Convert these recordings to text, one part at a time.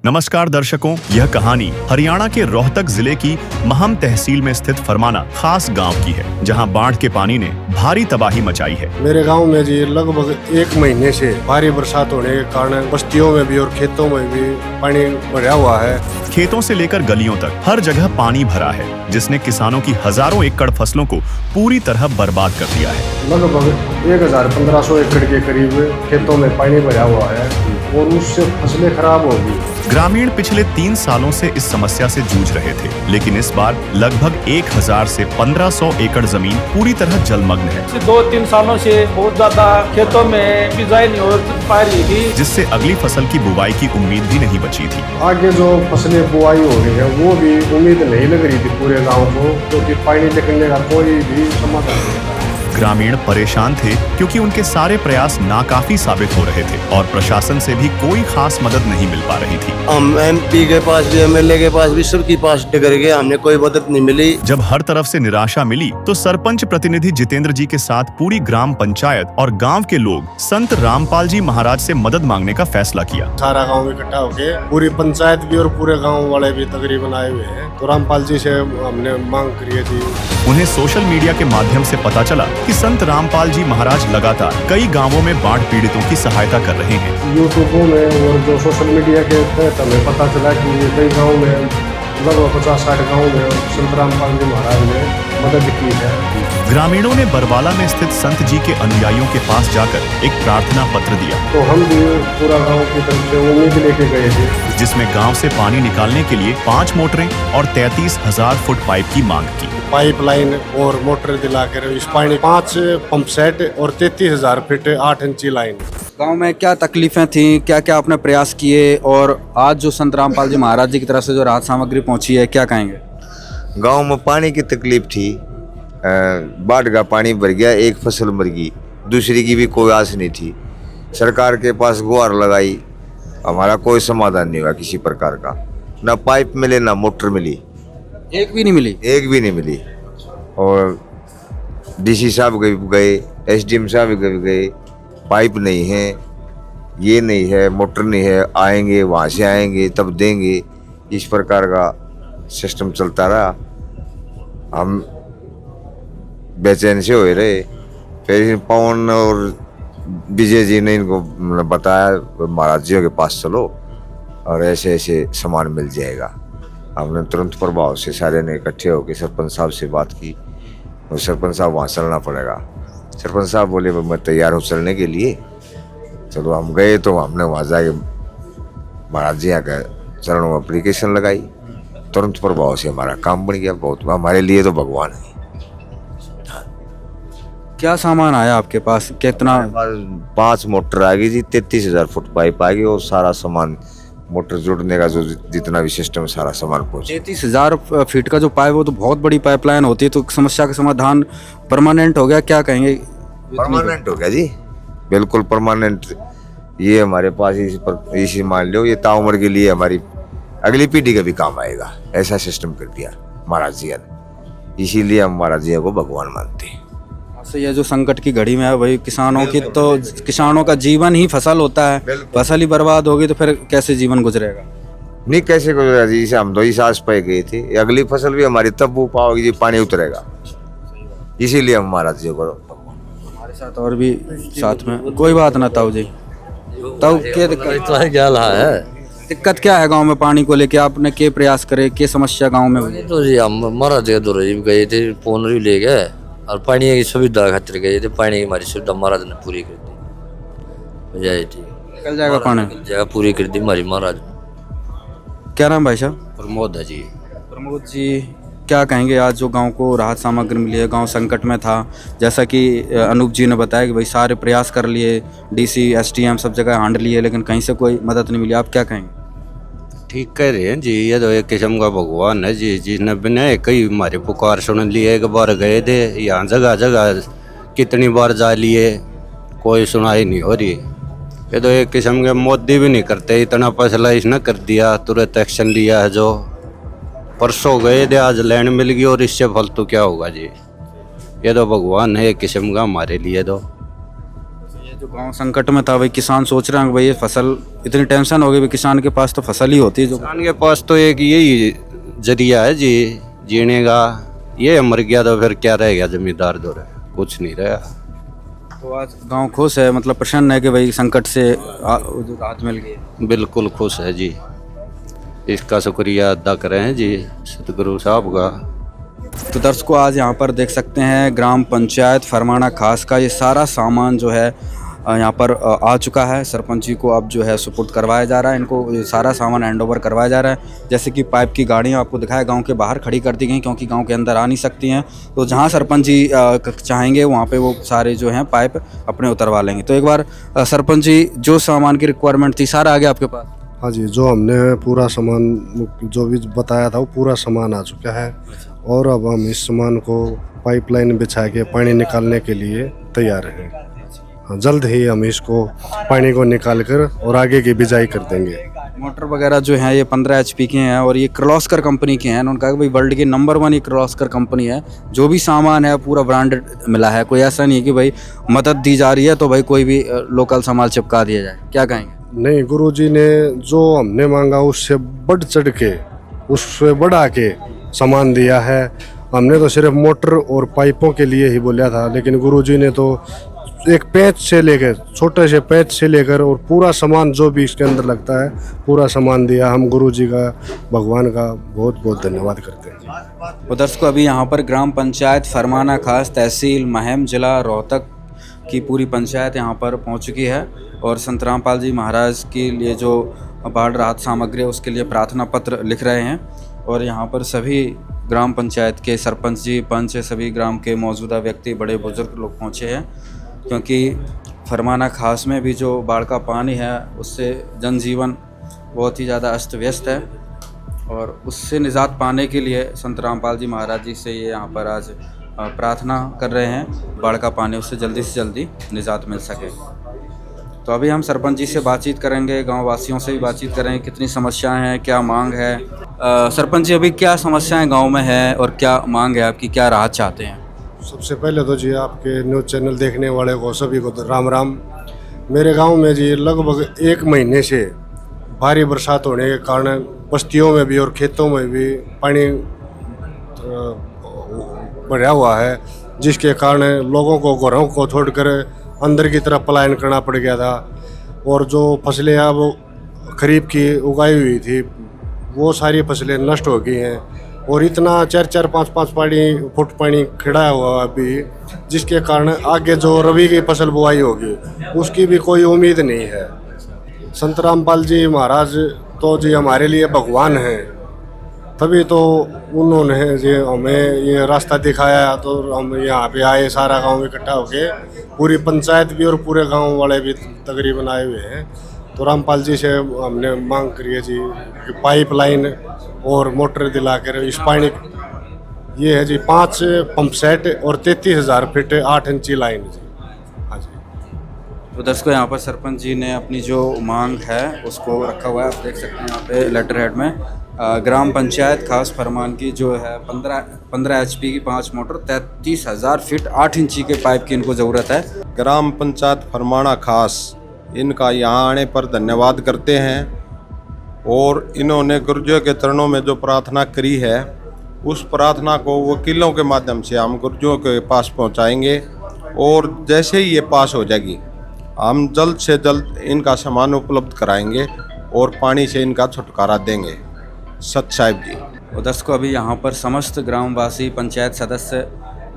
नमस्कार दर्शकों, यह कहानी हरियाणा के रोहतक जिले की महम तहसील में स्थित फरमाना खास गांव की है, जहां बाढ़ के पानी ने भारी तबाही मचाई है। मेरे गांव में जी लगभग 1 महीने से भारी बरसात होने के कारण बस्तियों में भी और खेतों में भी पानी भरा हुआ है। खेतों से लेकर गलियों तक हर जगह पानी भरा है, जिसने किसानों की हजारों एकड़ फसलों को पूरी तरह बर्बाद कर दिया है। लगभग 1500 एकड़ के करीब खेतों में पानी भरा हुआ है और उससे फसलें खराब होगी। ग्रामीण पिछले 3 सालों से इस समस्या से जूझ रहे थे, लेकिन इस बार लगभग 1000 से 1500 एकड़ जमीन पूरी तरह जलमग्न है। 2-3 सालों से बहुत ज्यादा खेतों में बिजाई नहीं हो पा रही थी, जिससे अगली फसल की बुवाई की उम्मीद भी नहीं बची थी। आगे जो फसलें बुआई हो रही है वो भी उम्मीद नहीं लग रही थी पूरे गाँव को, क्योंकि पानी निकलने का कोई भी समाधान नहीं था। ग्रामीण परेशान थे क्योंकि उनके सारे प्रयास नाकाफी साबित हो रहे थे और प्रशासन से भी कोई खास मदद नहीं मिल पा रही थी। हम MP के पास भी, MLA के पास भी, सबके पास डगर गए, हमने कोई मदद नहीं मिली। जब हर तरफ से निराशा मिली तो सरपंच प्रतिनिधि जितेंद्र जी के साथ पूरी ग्राम पंचायत और गांव के लोग संत रामपाल जी महाराज से मदद मांगने का फैसला किया। सारा गाँव इकट्ठा होके पूरी पंचायत भी और पूरे गाँव वाले भी तकरीबन आए हुए हैं, तो रामपाल जी से हमने मांग करी थी। उन्हें सोशल मीडिया के माध्यम से पता चला कि संत रामपाल जी महाराज लगातार कई गांवों में बाढ़ पीड़ितों की सहायता कर रहे हैं। यूट्यूब में और जो सोशल मीडिया के तहत हमें पता चला कि कई गाँव में लगभग 50-60 गाँव में संत रामपाल जी महाराज ने मदद की है। ग्रामीणों ने बरवाला में स्थित संत जी के अनुयायियों के पास जाकर एक प्रार्थना पत्र दिया, तो हम भी पूरा गाँव की तरफ से उम्मीद लेके गए थे, जिसमें गांव से पानी निकालने के लिए 5 मोटरें और 33,000 फुट पाइप की मांग की। पाइपलाइन और मोटर दिलाकर इस पानी 5 पंप सेट और 33,000 फीट 8 इंची लाइन। गांव में क्या तकलीफें थी, क्या क्या आपने प्रयास किए, और आज जो संत रामपाल जी महाराज जी की तरफ से जो राहत सामग्री पहुंची है, क्या कहेंगे? गांव में पानी की तकलीफ थी, बाढ़ का पानी भर गया, एक फसल मर गई, दूसरी की भी कोई आस नहीं थी। सरकार के पास गुहार लगाई, हमारा कोई समाधान नहीं हुआ किसी प्रकार का। ना पाइप मिले ना मोटर मिली, एक भी नहीं मिली। एक भी नहीं मिली। और DC साहब गए, SDM साहब गए, पाइप नहीं है, ये नहीं है, मोटर नहीं है, आएंगे वहाँ से आएंगे तब देंगे, इस प्रकार का सिस्टम चलता रहा। हम बेचैन से हो रहे। फिर पवन और विजय जी ने इनको बताया महाराज जी के पास चलो और ऐसे ऐसे सामान मिल जाएगा। हमने तुरंत प्रभाव से सारे ने इकट्ठे होकर सरपंच साहब से बात की और सरपंच साहब वहाँ चलना पड़ेगा। सरपंच साहब बोले मैं तैयार हूँ चलने के लिए। चलो हम गए, तो हमने वहाँ जाके महाराज जी के चरणों में एप्लीकेशन लगाई, तुरंत प्रभाव से हमारा काम बन गया। बहुत हमारे लिए तो भगवान है। क्या सामान आया आपके पास, कितना? 5 मोटर आ गई जी, 33,000 फुट पाइप आ गई और सारा सामान मोटर जोड़ने का जो जितना भी सिस्टम सारा सामान पहुंचा। 33,000 फीट का जो पाइप, वो तो बहुत बड़ी पाइपलाइन होती है, तो समस्या का समाधान परमानेंट हो गया, क्या कहेंगे? परमानेंट हो गया जी, बिल्कुल परमानेंट। ये हमारे पास इसी मान लो, ये ताउम्र के लिए हमारी अगली पीढ़ी का भी काम आएगा, ऐसा सिस्टम कर दिया महाराज जी ने। इसीलिए हम महाराज जी को भगवान मानते हैं। ये जो संकट की घड़ी में है, वही किसानों की, तो किसानों का जीवन ही फसल होता है। फसल ही बर्बाद होगी तो फिर कैसे जीवन गुजरेगा? नहीं कैसे गुजरेगा जी, इसे हम 2 ही सास पे गए थे। अगली फसल भी हमारी तब वो पाओगी जी, पानी उतरेगा। इसीलिए हम महाराज जी को, हमारे साथ और भी साथ में कोई बात ना। ताऊ जी, ताऊ क्या दिक्कत क्या है गांव में पानी को लेके? आपने क्या प्रयास करे, क्या समस्या गांव में हुई? तो जी हम महाराज के दौरे भी गए थे, फोन भी ले गए और पानी की सुविधा खातिर गए थे। पानी की हमारी सुविधा महाराज ने पूरी कर दी। जय जी, निकल जाएगा पानी, जगह पूरी कर दी हमारी महाराज। क्या नाम भाई साहब? प्रमोद है जी। प्रमोद जी, क्या कहेंगे? आज जो गांव को राहत सामग्री मिली है, गांव संकट में था, जैसा कि अनूप जी ने बताया कि भाई सारे प्रयास कर लिए, DC SDM सब जगह हांड लिए, लेकिन कहीं से कोई मदद नहीं मिली, आप क्या कहेंगे? ठीक कह रहे हैं जी, ये तो एक किस्म का भगवान है जी, जिसने बिना कई हमारे पुकार सुन लिए। एक बार गए थे यहाँ, जगह जगह कितनी बार जा लिए, कोई सुनाई नहीं हो रही। ये तो एक किस्म के मोदी भी नहीं करते, इतना फैसला इसने कर दिया, तुरंत एक्शन लिया है। जो परसों गए थे, आज लैंड मिल गई, और इससे फालतू क्या होगा जी? ये तो भगवान है एक किस्म का हमारे लिए। तो जो गांव संकट में था, भाई किसान सोच रहे हैं कि भाई ये फसल, इतनी टेंशन हो गई, भाई किसान के पास तो फसल ही होती है जो किसान के पास तो एक यही जरिया है जी जीने का। ये मर गया तो फिर क्या रह गया जमींदार दो कुछ नहीं रहा। तो आज गांव खुश है, मतलब प्रसन्न है कि भाई संकट से जो राहत मिल गई। बिल्कुल खुश है जी, इसका शुक्रिया अदा करें हैं जी सतगुरु साहब का। तो दर्शकों, आज यहाँ पर देख सकते हैं ग्राम पंचायत फरमाना खास का ये सारा सामान जो है यहाँ पर आ चुका है। सरपंच जी को अब जो है सुपुर्द करवाया जा रहा है, इनको ये सारा सामान हैंडओवर करवाया जा रहा है। जैसे कि पाइप की गाड़ियाँ आपको दिखाया गांव के बाहर खड़ी कर दी गई, क्योंकि गांव के अंदर आ नहीं सकती हैं। तो जहां सरपंच जी चाहेंगे वहां पे वो सारे जो हैं पाइप अपने उतरवा लेंगे। तो एक बार सरपंच जी, जो सामान की रिक्वायरमेंट थी सारा आ गया आपके पास? हाँ जी, जो हमने पूरा सामान जो भी बताया था वो पूरा सामान आ चुका है। और अब हम इस सामान को पाइपलाइन बिछा के पानी निकालने के लिए तैयार हैं। हाँ, जल्द ही हम इसको पानी को निकाल कर और आगे की बिजाई कर देंगे। मोटर वगैरह जो है ये 15 HP के हैं और ये किर्लोस्कर कंपनी के हैं। उन्होंने कहा कि भाई वर्ल्ड की नंबर 1 ये किर्लोस्कर कंपनी है। जो भी सामान है पूरा ब्रांडेड मिला है, कोई ऐसा नहीं है कि भाई मदद दी जा रही है तो भाई कोई भी लोकल सामान चिपका दिया जाए। क्या कहेंगे? नहीं, गुरुजी ने जो हमने मांगा उससे बढ़ चढ़ के, उससे बढ़ा के सामान दिया है। हमने तो सिर्फ मोटर और पाइपों के लिए ही बोला था, लेकिन गुरुजी ने तो एक पैच से लेकर, छोटे से पैच से लेकर और पूरा सामान जो भी इसके अंदर लगता है पूरा सामान दिया। हम गुरुजी का, भगवान का बहुत बहुत धन्यवाद करते हैं। तो दर्शकों, अभी यहाँ पर ग्राम पंचायत फरमाना खास, तहसील महम, जिला रोहतक की पूरी पंचायत यहाँ पर पहुँच चुकी है और संत रामपाल जी महाराज के लिए जो बाढ़ राहत सामग्री है उसके लिए प्रार्थना पत्र लिख रहे हैं। और यहाँ पर सभी ग्राम पंचायत के सरपंच जी, पंच, सभी ग्राम के मौजूदा व्यक्ति, बड़े बुजुर्ग लोग पहुँचे हैं, क्योंकि फरमाना खास में भी जो बाढ़ का पानी है उससे जनजीवन बहुत ही ज़्यादा अस्त व्यस्त है और उससे निजात पाने के लिए संत रामपाल जी महाराज जी से ये यहाँ पर आज प्रार्थना कर रहे हैं, बाढ़ का पानी उससे जल्दी से जल्दी निजात मिल सके। तो अभी हम सरपंच जी से बातचीत करेंगे, गांव वासियों से भी बातचीत करेंगे, कितनी समस्याएं हैं, क्या मांग है। सरपंच जी, अभी क्या समस्याएं गांव में है और क्या मांग है आपकी, क्या राहत चाहते हैं? सबसे पहले तो जी आपके न्यूज़ चैनल देखने वाले को सभी को तो राम राम। मेरे गांव में जी लगभग 1 महीने से भारी बरसात होने के कारण बस्तियों में भी और खेतों में भी पानी बढ़ा हुआ है, जिसके कारण लोगों को घरों को छोड़कर अंदर की तरफ पलायन करना पड़ गया था। और जो फसलें अब खरीफ की उगाई हुई थी वो सारी फसलें नष्ट हो गई हैं और इतना 4-4, 5-5 फुट पानी खड़ा हुआ अभी, जिसके कारण आगे जो रबी की फसल बुआई होगी उसकी भी कोई उम्मीद नहीं है। संत रामपाल जी महाराज तो जी हमारे लिए भगवान हैं, तभी तो उन्होंने जी हमें ये रास्ता दिखाया तो हम यहाँ पे आए, सारा गांव इकट्ठा होके, पूरी पंचायत भी और पूरे गांव वाले भी तकरीबन आए हुए हैं। तो रामपाल जी से हमने मांग करी है जी कि पाइपलाइन और मोटर दिलाकर इस पानी, ये है जी 5 पंप सेट और 33,000 फीट 8 इंची लाइन जी। हाँ जी। तो दर्शकों, यहाँ पर सरपंच जी ने अपनी जो मांग है उसको रखा हुआ है, आप देख सकते हैं यहाँ पे लेटर हेड में ग्राम पंचायत खास फरमान की जो है 15 HP की 5 मोटर, 33,000 फीट 8 इंची के पाइप की इनको ज़रूरत है। ग्राम पंचायत फरमाना खास, इनका यहाँ आने पर धन्यवाद करते हैं और इन्होंने गुरुजियों के चरणों में जो प्रार्थना करी है उस प्रार्थना को वकीलों के माध्यम से हम गुरुजियों के पास पहुँचाएंगे और जैसे ही ये पास हो जाएगी हम जल्द से जल्द इनका सामान उपलब्ध कराएंगे और पानी से इनका छुटकारा देंगे। सत साहिब जी। और दर्शकों, अभी यहाँ पर समस्त ग्रामवासी, पंचायत सदस्य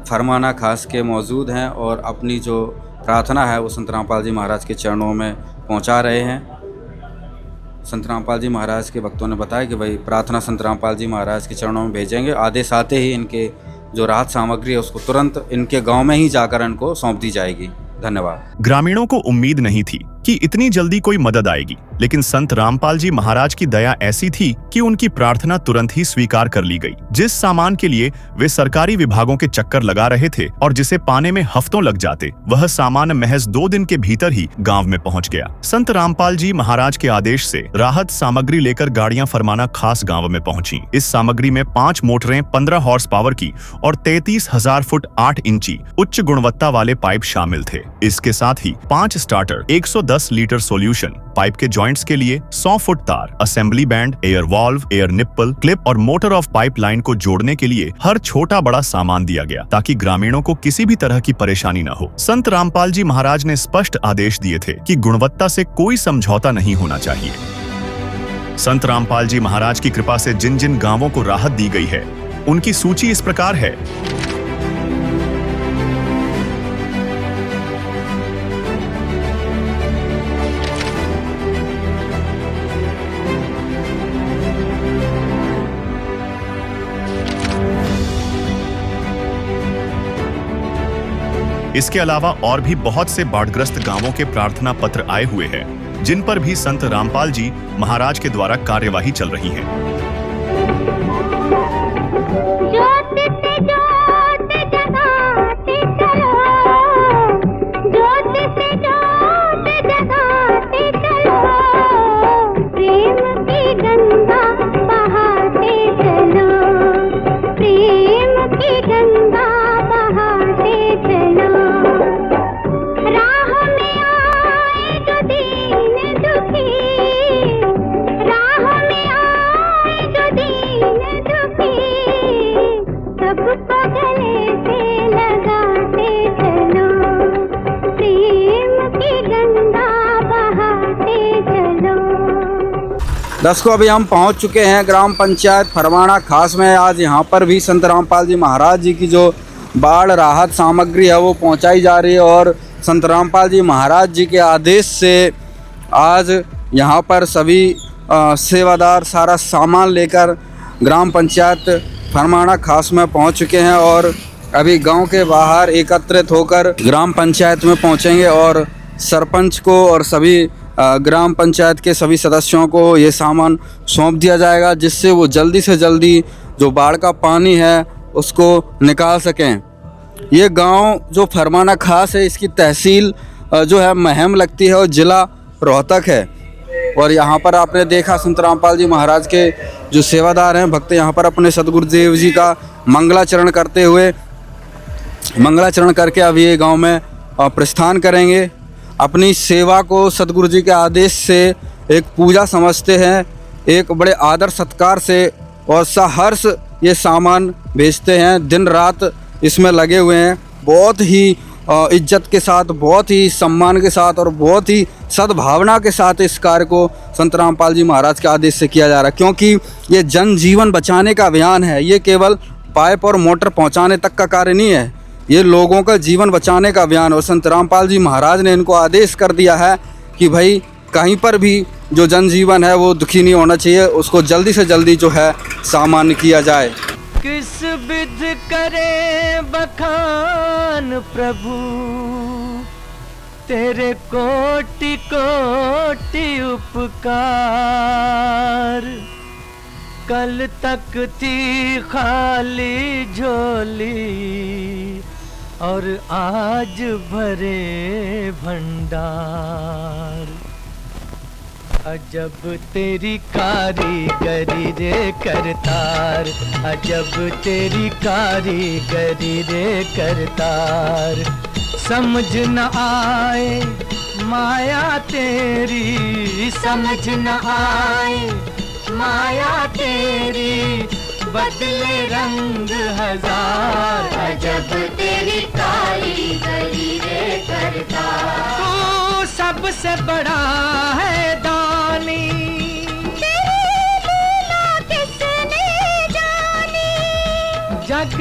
फरमाना खास के मौजूद हैं और अपनी जो प्रार्थना है वो संत रामपाल जी महाराज के चरणों में पहुँचा रहे हैं। संत रामपाल जी महाराज के भक्तों ने बताया कि भाई प्रार्थना संत रामपाल जी महाराज के चरणों में भेजेंगे, आदेश आते ही इनके जो राहत सामग्री है उसको तुरंत इनके गाँव में ही जाकर इनको सौंप दी जाएगी। धन्यवाद। ग्रामीणों को उम्मीद नहीं थी कि इतनी जल्दी कोई मदद आएगी, लेकिन संत रामपाल जी महाराज की दया ऐसी थी कि उनकी प्रार्थना तुरंत ही स्वीकार कर ली गई। जिस सामान के लिए वे सरकारी विभागों के चक्कर लगा रहे थे और जिसे पाने में हफ्तों लग जाते, वह सामान महज 2 दिन के भीतर ही गांव में पहुंच गया। संत रामपाल जी महाराज के आदेश से राहत सामग्री लेकर गाड़ियां फरमाना खास गांव में पहुंची। इस सामग्री में 5 मोटरें 15 हॉर्स पावर की और 33,000 फुट 8 इंची उच्च गुणवत्ता वाले पाइप शामिल थे। इसके साथ ही 5 स्टार्टर, 110 लीटर सॉल्यूशन, पाइप के जॉइंट्स के लिए 100 फुट तार, assembly band, air valve, air nipple, clip और मोटर ऑफ पाइपलाइन को जोड़ने के लिए हर छोटा बड़ा सामान दिया गया, ताकि ग्रामीणों को किसी भी तरह की परेशानी न हो। संत रामपाल जी महाराज ने स्पष्ट आदेश दिए थे कि गुणवत्ता से कोई समझौता नहीं होना चाहिए। संत रामपाल जी महाराज की कृपा से जिन जिन गांवों को राहत दी गई है, उनकी सूची इस प्रकार है। इसके अलावा और भी बहुत से बाढ़ग्रस्त गांवों के प्रार्थना पत्र आए हुए हैं, जिन पर भी संत रामपाल जी महाराज के द्वारा कार्यवाही चल रही है। दर्शकों, अभी हम पहुंच चुके हैं ग्राम पंचायत फरमाना खास में। आज यहां पर भी संत रामपाल जी महाराज जी की जो बाढ़ राहत सामग्री है वो पहुंचाई जा रही है और संत रामपाल जी महाराज जी के आदेश से आज यहां पर सभी सेवादार सारा सामान लेकर ग्राम पंचायत फरमाना खास में पहुंच चुके हैं और अभी गांव के बाहर एकत्रित होकर ग्राम पंचायत में पहुंचेंगे और सरपंच को और सभी ग्राम पंचायत के सभी सदस्यों को ये सामान सौंप दिया जाएगा, जिससे वो जल्दी से जल्दी जो बाढ़ का पानी है उसको निकाल सकें। ये गांव जो फरमाना खास है, इसकी तहसील जो है महम लगती है और ज़िला रोहतक है। और यहाँ पर आपने देखा संत रामपाल जी महाराज के जो सेवादार हैं भक्त यहाँ पर अपने सदगुरुदेव जी का मंगलाचरण करते हुए मंगलाचरण करके अभी ये गाँव में प्रस्थान करेंगे। अपनी सेवा को सदगुरु जी के आदेश से एक पूजा समझते हैं, एक बड़े आदर सत्कार से और सहर्ष ये सामान भेजते हैं। दिन रात इसमें लगे हुए हैं, बहुत ही इज्जत के साथ, बहुत ही सम्मान के साथ और बहुत ही सद्भावना के साथ इस कार्य को संत रामपाल जी महाराज के आदेश से किया जा रहा है, क्योंकि ये जन जीवन बचाने का अभियान है। ये केवल पाइप और मोटर पहुंचाने तक का कार्य नहीं है, ये लोगों का जीवन बचाने का अभियान। और संत रामपाल जी महाराज ने इनको आदेश कर दिया है कि भाई कहीं पर भी जो जनजीवन है वो दुखी नहीं होना चाहिए, उसको जल्दी से जल्दी जो है सामान्य किया जाए। किस विध करे बखान प्रभु, तेरे कोटि कोटि उपकार। कल तक थी खाली झोली और आज भरे भंडार। अजब तेरी कारीगरी रे करतार, अजब तेरी कारीगरी रे करतार। समझ न आए माया तेरी, समझ न आए माया तेरी, बदले रंग हजार। अजब तेरी कारीगरी रे करतार। तू सबसे बड़ा है दानी, तेरी लीला किसने जानी। जग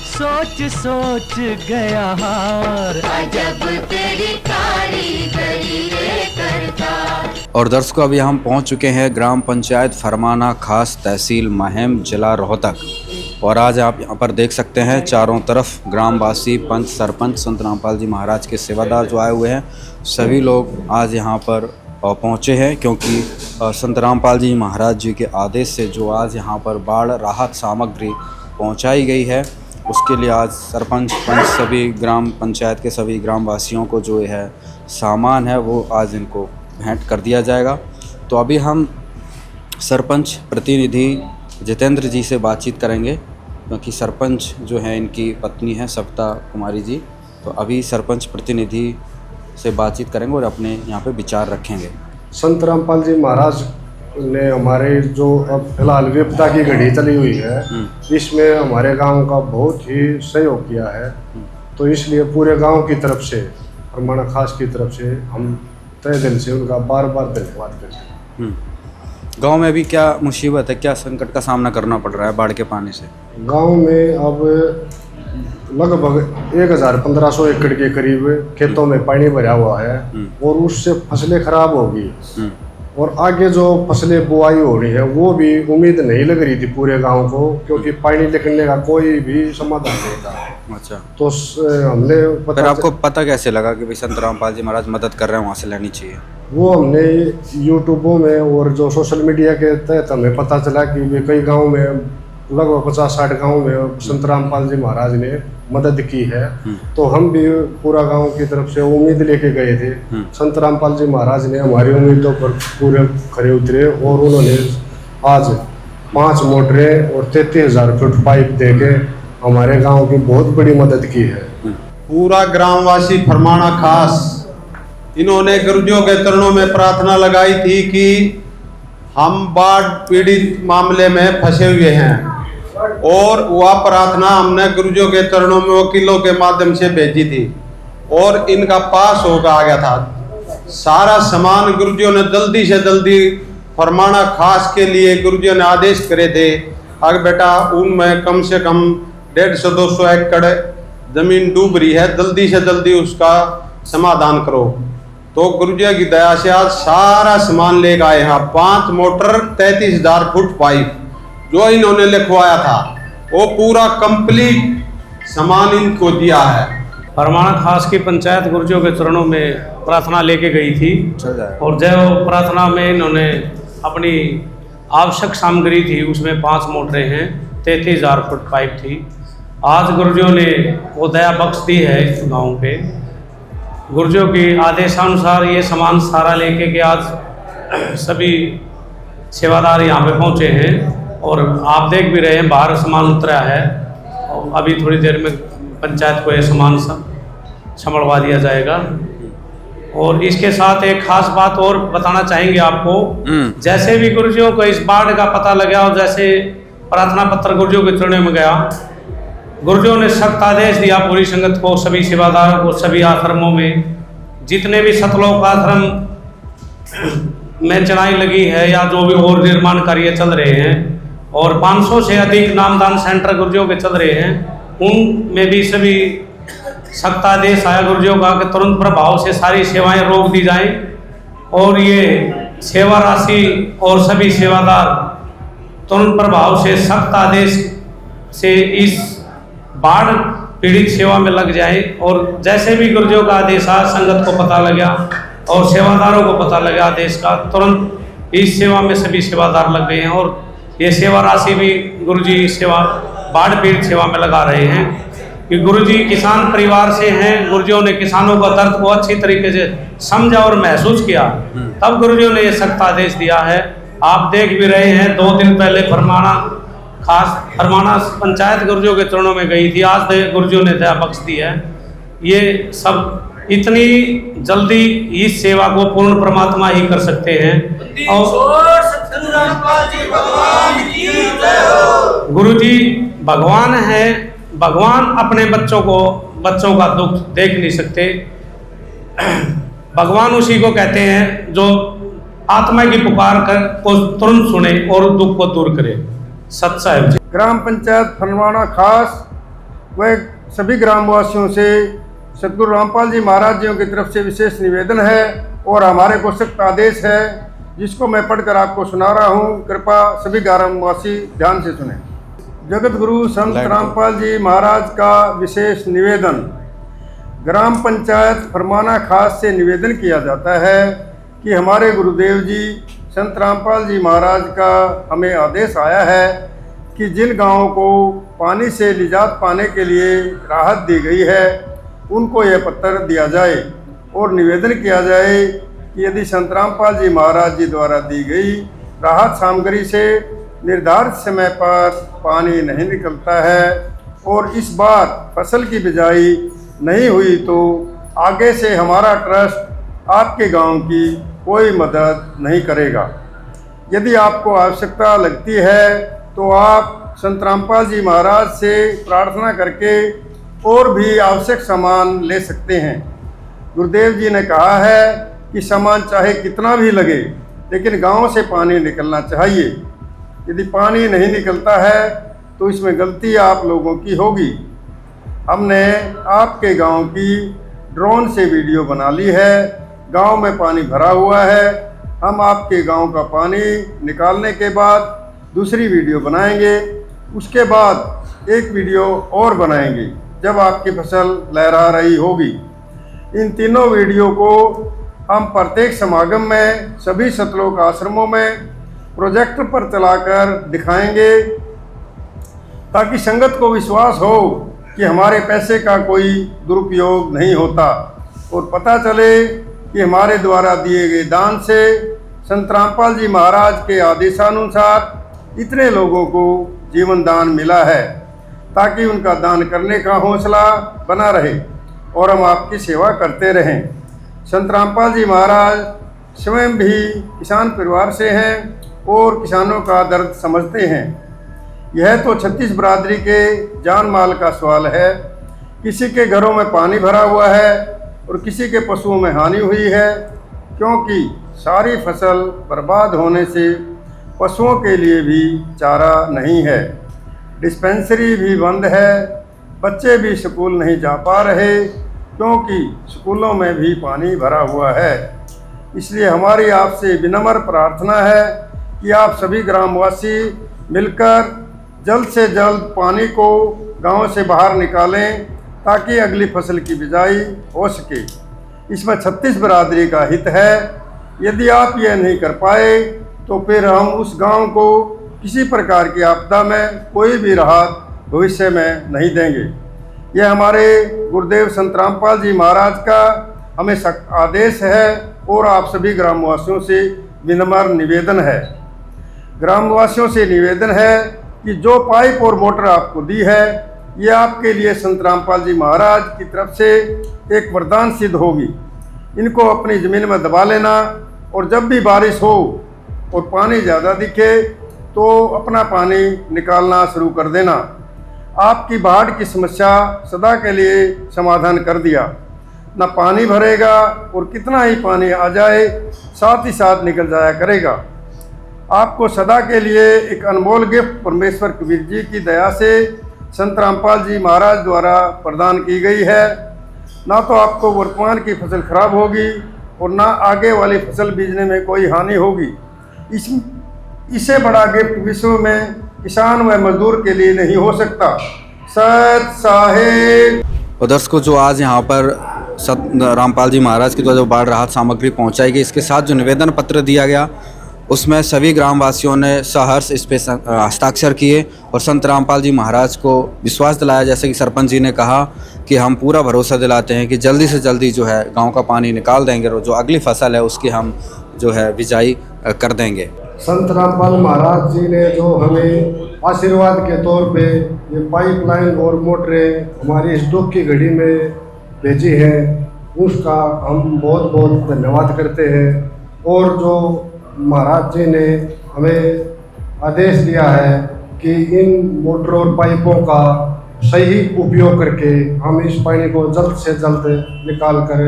सोच सोच गया हार। अजब तेरी कारीगरी रे करतार। और दर्शकों, अभी हम पहुंच चुके हैं ग्राम पंचायत फरमाना खास, तहसील महम, जिला रोहतक। और आज आप यहाँ पर देख सकते हैं चारों तरफ ग्रामवासी, पंच, सरपंच, संत रामपाल जी महाराज के सेवादार जो आए हुए हैं, सभी लोग आज यहाँ पर पहुँचे हैं, क्योंकि संत रामपाल जी महाराज जी के आदेश से जो आज यहाँ पर बाढ़ राहत सामग्री पहुँचाई गई है, उसके लिए आज सरपंच, पंच, सभी ग्राम पंचायत के सभी ग्रामवासियों को जो है सामान है वो आज इनको भेंट कर दिया जाएगा। तो अभी हम सरपंच प्रतिनिधि जितेंद्र जी से बातचीत करेंगे, क्योंकि सरपंच जो है इनकी पत्नी है सविता कुमारी जी। तो अभी सरपंच प्रतिनिधि से बातचीत करेंगे और अपने यहाँ पे विचार रखेंगे। संत रामपाल जी महाराज ने हमारे जो अब फिलहाल विपदा की घड़ी चली हुई है, इसमें हमारे गांव का बहुत ही सहयोग किया है। तो इसलिए पूरे गांव की तरफ से, फरमाना खास की तरफ से हम तहे दिल से उनका बार बार धन्यवाद करते हैं। गांव में अभी क्या मुसीबत है, क्या संकट का सामना करना पड़ रहा है बाढ़ के पानी से? गांव में अब लगभग 1500 एकड़ के करीब खेतों में पानी भरा हुआ है और उससे फसलें खराब होगी। और आगे जो फसलें बुआई हो रही है वो भी उम्मीद नहीं लग रही थी पूरे गांव को, क्योंकि पानी निकलने का कोई भी समाधान नहीं था। अच्छा, तो हमने फिर आपको पता कैसे लगा कि भाई संत रामपाल जी महाराज मदद कर रहे हैं, वहाँ से लेनी चाहिए? वो हमने यूट्यूबों में और जो सोशल मीडिया के तहत हमें पता चला कि कई गाँव में, लगभग 50-60 गाँव में संत रामपाल जी महाराज ने मदद की है। तो हम भी पूरा गांव की तरफ से उम्मीद लेके गए थे। संत रामपाल जी महाराज ने हमारी उम्मीदों पर पूरे खरे उतरे और उन्होंने आज 5 मोटरें और 33,000 फुट पाइप देके हमारे गांव की बहुत बड़ी मदद की है। पूरा ग्रामवासी फरमाना खास, इन्होंने गुरुजियों के चरणों में प्रार्थना लगाई थी कि हम बाढ़ पीड़ित मामले में फंसे हुए हैं, और वह प्रार्थना हमने गुरुजियों के चरणों में वकीलों के माध्यम से भेजी थी और इनका पास होकर आ गया था। सारा सामान गुरुजियों ने जल्दी से जल्दी फरमाना खास के लिए गुरुजियों ने आदेश करे थे, अगर बेटा उनमें कम से कम 150-200 एकड़ जमीन डूब रही है, जल्दी से जल्दी उसका समाधान करो। तो गुरुजियों की दया से आज सारा सामान लेकर आए हैं। 5 मोटर, 33,000 फुट पाइप जो इन्होंने लिखवाया था वो पूरा कंप्लीट सामान इनको दिया है। फरमाना खास की पंचायत गुरुजियों के चरणों में प्रार्थना लेके गई थी और जो प्रार्थना में इन्होंने अपनी आवश्यक सामग्री थी उसमें 5 मोटरें हैं, 33,000 फुट पाइप थी। आज गुरुजियों ने वो दया बख्श दी है इस गाँव पे। गुरुजियों के आदेशानुसार ये सामान सारा लेके के आज सभी सेवादार यहाँ पे पहुँचे हैं और आप देख भी रहे हैं बाहर सामान उतरा है और अभी थोड़ी देर में पंचायत को ये सामान संभलवा दिया जाएगा। और इसके साथ एक खास बात और बताना चाहेंगे आपको, जैसे भी गुरुजियों को इस बाढ़ का पता लगा और जैसे प्रार्थना पत्र गुरुजियों के चरणों में गया, गुरुजियों ने सख्त आदेश दिया पूरी संगत को, सभी सेवादारों को, सभी आश्रमों में जितने भी सतलोक आश्रम में चढ़ाई लगी है या जो भी और निर्माण कार्य चल रहे हैं और 500 से अधिक नामदान सेंटर गुरुजियों के चल रहे हैं, उनमें भी सभी सख्त आदेश आया गुरुजियों का कि तुरंत प्रभाव से सारी सेवाएं रोक दी जाएं और ये सेवा राशि और सभी सेवादार तुरंत प्रभाव से सख्त आदेश से इस बाढ़ पीड़ित सेवा में लग जाए। और जैसे भी गुरुजियों का आदेश आया, संगत को पता लगा और सेवादारों को पता लगा आदेश का, तुरंत इस सेवा में सभी सेवादार लग गए हैं और ये सेवा राशि भी गुरुजी सेवा बाढ़ पीड़ित सेवा में लगा रहे हैं। कि गुरुजी किसान परिवार से हैं, गुरुजियों ने किसानों का दर्द को अच्छी तरीके से समझा और महसूस किया, तब गुरुजियों ने ये सख्त आदेश दिया है। आप देख भी रहे हैं 2 दिन पहले फरमाना पंचायत गुरुजियों के चरणों में गई थी, आज गुरुजियों ने दया बख्श दी है। ये सब इतनी जल्दी इस सेवा को पूर्ण परमात्मा ही कर सकते हैं। और गुरुजी भगवान है, भगवान अपने बच्चों का दुख देख नहीं सकते। भगवान उसी को कहते हैं जो आत्मा की पुकार कर को तुरंत सुने और दुख को दूर करे। सत्साहिब जी। ग्राम पंचायत फरमाना खास व सभी ग्रामवासियों से सतगुरु रामपाल जी महाराज जियों की तरफ से विशेष निवेदन है और हमारे को सख्त आदेश है, जिसको मैं पढ़कर आपको सुना रहा हूँ। कृपा सभी ग्रामवासी ध्यान से सुने। जगत गुरु संत रामपाल जी महाराज का विशेष निवेदन। ग्राम पंचायत फरमाना खास से निवेदन किया जाता है कि हमारे गुरुदेव जी संत रामपाल जी महाराज का हमें आदेश आया है कि जिन गांवों को पानी से निजात पाने के लिए राहत दी गई है उनको यह पत्र दिया जाए और निवेदन किया जाए कि यदि संत रामपाल जी महाराज जी द्वारा दी गई राहत सामग्री से निर्धारित समय पर पानी नहीं निकलता है और इस बार फसल की बिजाई नहीं हुई तो आगे से हमारा ट्रस्ट आपके गांव की कोई मदद नहीं करेगा। यदि आपको आवश्यकता लगती है तो आप संत रामपाल जी महाराज से प्रार्थना करके और भी आवश्यक सामान ले सकते हैं। गुरुदेव जी ने कहा है कि सामान चाहे कितना भी लगे लेकिन गांव से पानी निकलना चाहिए। यदि पानी नहीं निकलता है तो इसमें गलती आप लोगों की होगी। हमने आपके गांव की ड्रोन से वीडियो बना ली है। गांव में पानी भरा हुआ है। हम आपके गांव का पानी निकालने के बाद दूसरी वीडियो बनाएंगे, उसके बाद एक वीडियो और बनाएंगे जब आपकी फसल लहरा रही होगी। इन तीनों वीडियो को हम प्रत्येक समागम में सभी सतलोक आश्रमों में प्रोजेक्टर पर चलाकर दिखाएंगे ताकि संगत को विश्वास हो कि हमारे पैसे का कोई दुरुपयोग नहीं होता और पता चले कि हमारे द्वारा दिए गए दान से संत रामपाल जी महाराज के आदेशानुसार इतने लोगों को जीवन दान मिला है, ताकि उनका दान करने का हौसला बना रहे और हम आपकी सेवा करते रहें। संत रामपाल जी महाराज स्वयं भी किसान परिवार से हैं और किसानों का दर्द समझते हैं। यह तो 36 बरादरी के जान माल का सवाल है। किसी के घरों में पानी भरा हुआ है और किसी के पशुओं में हानि हुई है, क्योंकि सारी फसल बर्बाद होने से पशुओं के लिए भी चारा नहीं है। डिस्पेंसरी भी बंद है। बच्चे भी स्कूल नहीं जा पा रहे क्योंकि स्कूलों में भी पानी भरा हुआ है। इसलिए हमारी आपसे विनम्र प्रार्थना है कि आप सभी ग्रामवासी मिलकर जल्द से जल्द पानी को गांव से बाहर निकालें ताकि अगली फसल की बिजाई हो सके। इसमें 36 बरादरी का हित है। यदि आप यह नहीं कर पाए तो फिर हम उस गांव को किसी प्रकार की आपदा में कोई भी राहत भविष्य में नहीं देंगे। यह हमारे गुरुदेव संत रामपाल जी महाराज का हमें सख्त आदेश है और आप सभी ग्रामवासियों से विनम्र निवेदन है। ग्रामवासियों से निवेदन है कि जो पाइप और मोटर आपको दी है ये आपके लिए संत रामपाल जी महाराज की तरफ से एक वरदान सिद्ध होगी। इनको अपनी ज़मीन में दबा लेना और जब भी बारिश हो और पानी ज़्यादा दिखे तो अपना पानी निकालना शुरू कर देना। आपकी बाढ़ की समस्या सदा के लिए समाधान कर दिया। ना पानी भरेगा और कितना ही पानी आ जाए साथ ही साथ निकल जाया करेगा। आपको सदा के लिए एक अनमोल गिफ्ट परमेश्वर कबीर जी की दया से संत रामपाल जी महाराज द्वारा प्रदान की गई है। ना तो आपको वर्तमान की फसल खराब होगी और ना आगे वाली फसल बीजने में कोई हानि होगी। इससे बड़ा गिफ्ट विश्व में किसान व मजदूर के लिए नहीं हो सकता। सत साहेब। और दर्शकों, जो आज यहाँ पर रामपाल जी महाराज की द्वारा जो बाढ़ राहत सामग्री पहुँचाई गई, इसके साथ जो निवेदन पत्र दिया गया उसमें सभी ग्रामवासियों ने सहर्ष इस पे हस्ताक्षर किए और संत रामपाल जी महाराज को विश्वास दिलाया, जैसे कि सरपंच जी ने कहा कि हम पूरा भरोसा दिलाते हैं कि जल्दी से जल्दी जो है गांव का पानी निकाल देंगे और जो अगली फसल है उसकी हम जो है बिजाई कर देंगे। संत रामपाल महाराज जी ने जो हमें आशीर्वाद के तौर पे ये पाइपलाइन और मोटरें हमारी इस दुख की घड़ी में भेजी हैं, उसका हम बहुत बहुत धन्यवाद करते हैं। और जो महाराज जी ने हमें आदेश दिया है कि इन मोटर और पाइपों का सही उपयोग करके हम इस पानी को जल्द से जल्द निकाल कर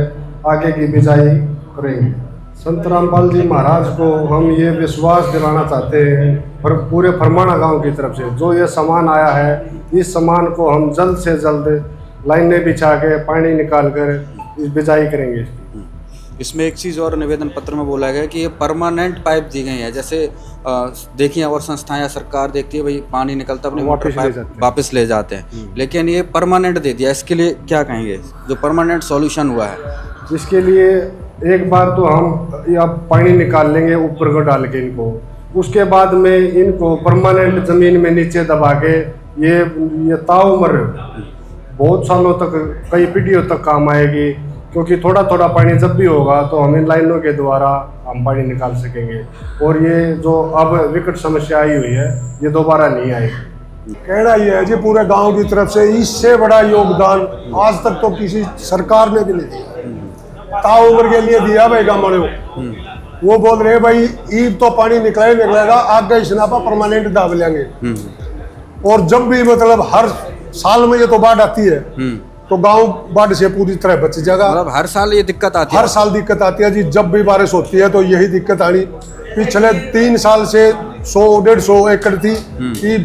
आगे की बिजाई करेंगे। संत रामपाल जी महाराज को हम ये विश्वास दिलाना चाहते हैं और पूरे फरमाना गांव की तरफ से जो ये सामान आया है, इस सामान को हम जल्द से जल्द लाइनें बिछा के पानी निकाल कर बिजाई करेंगे। इसमें एक चीज़ और निवेदन पत्र में बोला गया कि ये परमानेंट पाइप दी गई है। जैसे देखिए और संस्थाएं या सरकार देखती है भाई पानी निकलता अपने मोटर पाइप वापस ले जाते हैं, लेकिन ये परमानेंट दे दिया, इसके लिए क्या कहेंगे जो परमानेंट सॉल्यूशन हुआ है? जिसके लिए एक बार तो हम या पानी निकाल लेंगे ऊपर को डाल के इनको, उसके बाद में इनको परमानेंट ज़मीन में नीचे दबा के ये ताउम्र बहुत सालों तक, कई पीढ़ियों तक काम आएगी, क्योंकि थोड़ा थोड़ा पानी जब भी होगा तो हम इन लाइनों के द्वारा हम पानी निकाल सकेंगे और ये जो अब विकट समस्या आई हुई है ये दोबारा नहीं आएगी। कहना ये है जी पूरे गांव की तरफ से इससे बड़ा योगदान आज तक तो किसी सरकार ने भी नहीं दिया। ताउम्र के लिए दिया भाई गाँव वाले वो बोल रहे भाई ईद तो पानी निकलेगा, आगे स्नापा परमानेंट दाब लेंगे। और जब भी मतलब हर साल में ये तो बाढ़ आती है तो गांव बाढ़ से पूरी तरह बच जाएगा। मतलब हर साल ये दिक्कत आती है? हर साल दिक्कत आती है जी, जब भी बारिश होती है तो यही दिक्कत आनी। पिछले 3 साल से 100-150 एकड़ थी कि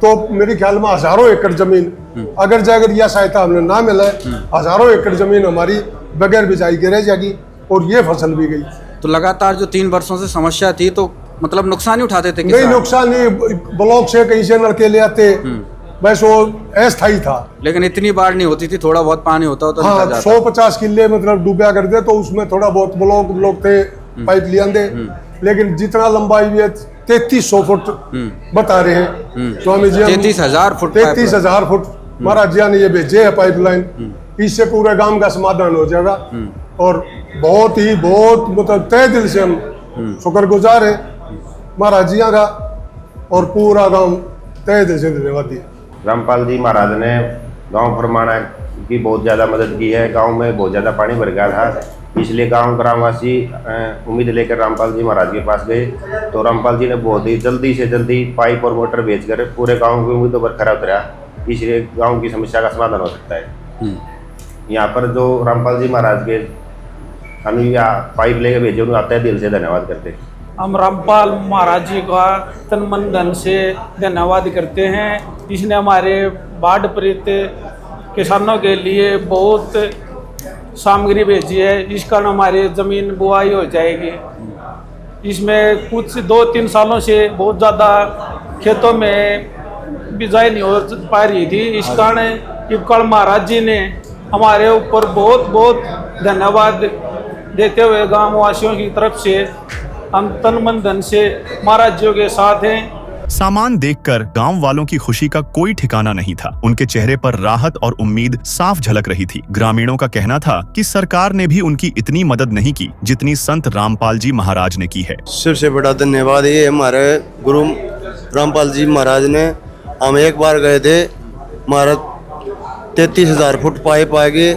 तो मेरे ख्याल में हजारों एकड़ जमीन अगर जाकर यह सहायता हमने ना मिला, हजारों एकड़ जमीन हमारी बगैर बिजाई के रह जाएगी और ये फसल भी गई। तो लगातार जो 3 वर्षों से समस्या थी तो मतलब नुकसान ही उठाते थे? नहीं, नुकसान नहीं, ब्लॉक से कहीं से नलके ले आते, बस वो अस्थायी था। लेकिन इतनी बाढ़ नहीं होती थी, थोड़ा बहुत पानी होता तो हाँ, 150 किले मतलब डूबा करते तो उसमें थोड़ा बहुत ब्लॉक थे, पाइप ले आते। लेकिन जितना लंबाई भी है 3300 फुट बता रहे हैं स्वामी जी, 33,000 फुट 33,000 फुट महाराज जी ने ये भेजे है पाइपलाइन। इससे पूरे गांव का समाधान हो जाएगा और बहुत मतलब तहे दिल से हम शुक्रगुजार है महाराज जी का और पूरा गांव तहे दिल से धन्यवाद दिया। रामपाल जी महाराज ने गांव फरमाना की बहुत ज़्यादा मदद की है। गांव में बहुत ज़्यादा पानी भर गया था, इसलिए ग्रामवासी उम्मीद लेकर रामपाल जी महाराज के पास गए तो रामपाल जी ने बहुत ही जल्दी से जल्दी पाइप और मोटर भेजकर पूरे गांव की उम्मीदों पर खरा उतरा, इसलिए गांव की समस्या का समाधान हो सकता है। यहाँ पर जो रामपाल जी महाराज के हम यहाँ पाइप लेके भेजे उन्हें आते दिल से धन्यवाद करते हैं। हम रामपाल महाराज जी का तन मन धन से धन्यवाद करते हैं, जिसने हमारे बाढ़ पीड़ित किसानों के लिए बहुत सामग्री भेजी है, जिस कारण हमारी ज़मीन बुआई हो जाएगी। इसमें कुछ 2-3 सालों से बहुत ज़्यादा खेतों में बिजाई नहीं हो पा रही थी, इस कारण शिवकाल महाराज जी ने हमारे ऊपर बहुत धन्यवाद देते हुए गाँव वासियों की तरफ से हम तन मन धन से महाराज जी के साथ हैं। सामान देखकर गांव वालों की खुशी का कोई ठिकाना नहीं था। उनके चेहरे पर राहत और उम्मीद साफ झलक रही थी। ग्रामीणों का कहना था कि सरकार ने भी उनकी इतनी मदद नहीं की जितनी संत रामपाल जी महाराज ने की है। सबसे बड़ा धन्यवाद ये हमारे गुरु रामपाल जी महाराज ने। हम एक बार गए थे, हमारा 33,000 फुट पाइप आएगी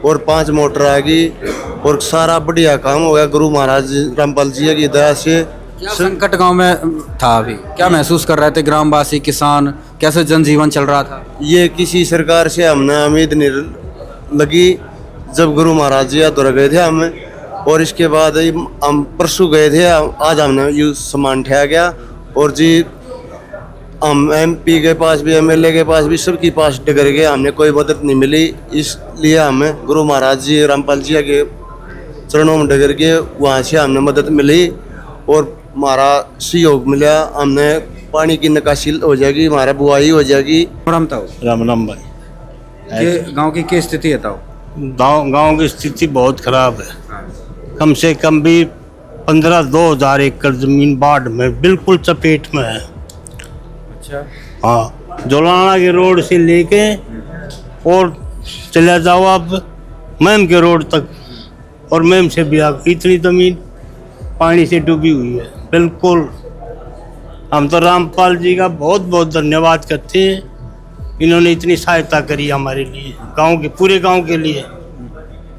और 5 मोटर आएगी और सारा बढ़िया काम हो गया गुरु महाराज रामपाल जी की दया से। क्या संकट गांव में था अभी? क्या महसूस कर रहे थे ग्रामवासी, किसान? कैसे जनजीवन चल रहा था? ये किसी सरकार से हमने उम्मीद नहीं लगी। जब गुरु महाराज जी द्वारा गए थे हम, और इसके बाद हम परसों गए थे, आज हमने ये सामान ठा गया और जी हम MP के पास भी, MLA के पास भी, सबके पास डगर गए, हमने कोई मदद नहीं मिली। इसलिए हमें गुरु महाराज जी रामपाल जी के चरणों में डगर गए, वहाँ से हमने मदद मिली और हमारा सहयोग मिला। हमने पानी की निकासी हो जाएगी, हमारा बुआई हो जाएगी। राम राम भाई, ये गांव की क्या स्थिति है? ताओ गांव की स्थिति बहुत खराब है। कम से कम भी 15-2000 एकड़ जमीन बाढ़ में बिल्कुल चपेट में है। अच्छा। हाँ, जोलाना के रोड से लेके और चला जाओ आप मैम के रोड तक, और मैम से भी आप इतनी जमीन पानी से डूबी हुई है बिल्कुल। हम तो रामपाल जी का बहुत धन्यवाद करते हैं, इन्होंने इतनी सहायता करी हमारे लिए, गांव के पूरे गांव के लिए।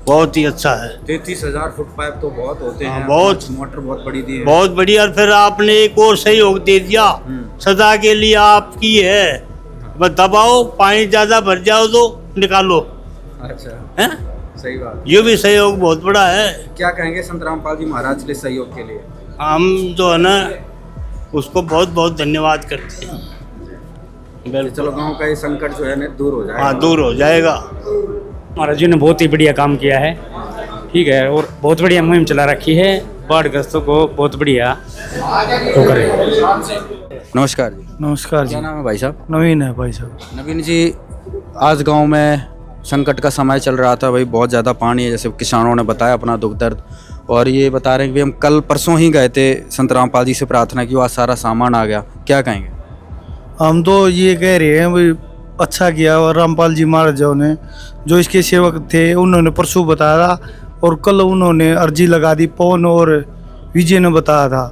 बहुत ही अच्छा है। 33,000 फुट पाइप तो बहुत होते हैं। बहुत, मोटर बहुत बड़ी दी है। बहुत बढ़िया। और फिर आपने एक और सहयोग दे दिया, सदा के लिए आपकी है, बस दबाओ, पानी ज्यादा भर जाओ तो निकालो। अच्छा है, सही बात। ये भी सहयोग बहुत बड़ा है। क्या कहेंगे संत रामपाल जी महाराज के सहयोग के लिए? हम जो है ना उसको बहुत धन्यवाद करते हैं। चलो गांव का ये संकट जो है ना दूर हो जाएगा। हाँ, दूर हो जाएगा। महाराज जी ने बहुत ही बढ़िया काम किया है। ठीक है, और बहुत बढ़िया मुहिम चला रखी है, बाढ़ग्रस्तों को बहुत बढ़िया वो करे। नमस्कार जी। नमस्कार जी। क्या नाम है भाई साहब? नवीन है भाई साहब। नवीन जी, आज गांव में संकट का समय चल रहा था भाई, बहुत ज़्यादा पानी है, जैसे किसानों ने बताया अपना दुख दर्द, और ये बता रहे हैं कि हम कल परसों ही गए थे संत रामपाल जी से प्रार्थना की, आज सारा सामान आ गया, क्या कहेंगे? हम तो ये कह रहे हैं भाई अच्छा किया, और रामपाल जी महाराज ने जो इसके सेवक थे उन्होंने परसों बताया था, और कल उन्होंने अर्जी लगा दी, पवन और विजय ने बताया था।